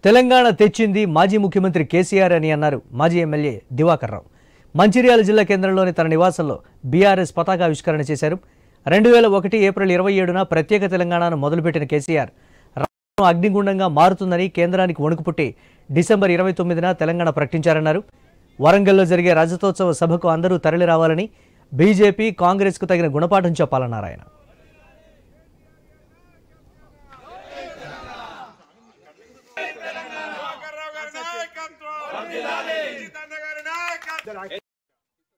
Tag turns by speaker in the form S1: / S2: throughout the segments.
S1: తెలంగాణ తెచ్చింది మాజీ ముఖ్యమంత్రి కేసీఆర్ అని అన్నారు మాజీ ఎమ్మెల్యే దివాకర్ రావు. మంచిర్యాల జిల్లా కేంద్రంలోని తన నివాసంలో బీఆర్ఎస్ పతాకావిష్కరణ చేశారు. 2001 ఏప్రిల్ 27న ప్రత్యేక తెలంగాణను మొదలుపెట్టిన కేసీఆర్ రాష్ట్రం అగ్నిగుండంగా మారుతుందని కేంద్రానికి వణుకు పుట్టి డిసెంబర్ 29న తెలంగాణ ప్రకటించారన్నారు. వరంగల్లో జరిగే రజతోత్సవ సభకు అందరూ తరలి రావాలని, బీజేపీ కాంగ్రెస్కు తగిన గుణపాఠం చెప్పాలన్నారు ఆయన.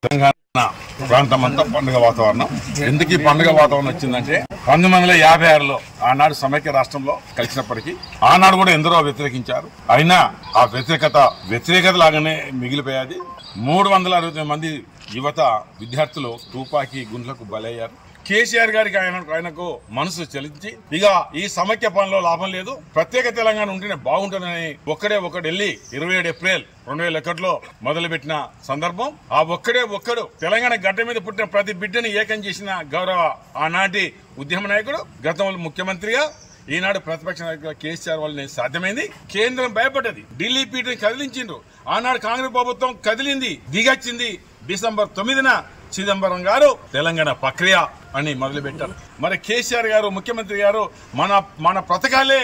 S2: తెలంగాణ ప్రాంతం అంతా పండుగ వాతావరణం. ఎందుకు ఈ పండుగ వాతావరణం వచ్చిందంటే 1956లో ఆనాడు సమైక్య రాష్ట్రంలో కలిసినప్పటికీ ఆనాడు కూడా ఎందరో వ్యతిరేకించారు. అయినా ఆ వ్యతిరేకత లాగానే మిగిలిపోయాది. 369 మంది యువత విద్యార్థులు తుపాకీ గుండ్లకు బలయ్యారు. కేసీఆర్ గారికి ఆయనకు మనసు చలించి ఇక ఈ సమైక్య పనిలో లాభం లేదు, ప్రత్యేక తెలంగాణ ఉంటేనే బాగుంటుందని ఒకడు వెళ్ళి 27 ఏప్రిల్ 2001లో మొదలుపెట్టిన సందర్భం. ఆ ఒక్కడు తెలంగాణ గడ్డ మీద పుట్టిన ప్రతి బిడ్డని ఏకం చేసిన గౌరవ ఆనాటి ఉద్యమ నాయకుడు, గతంలో ముఖ్యమంత్రిగా, ఈనాడు ప్రతిపక్ష నాయకుడు కేసీఆర్ వల్లనే సాధ్యమైంది. కేంద్రం భయపడ్డది, ఢిల్లీ పీఠని కదిలించిండ్రు. ఆనాడు కాంగ్రెస్ ప్రభుత్వం కదిలింది, దిగచ్చింది. డిసెంబర్ 9న చిదంబరం గారు తెలంగాణ ప్రక్రియ అని మొదలుపెట్టారు. మరి కేసీఆర్ గారు ముఖ్యమంత్రి గారు మన పథకాలే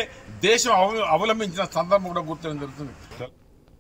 S2: దేశం అవలంబించిన సందర్భం కూడా గుర్తించడం జరుగుతుంది.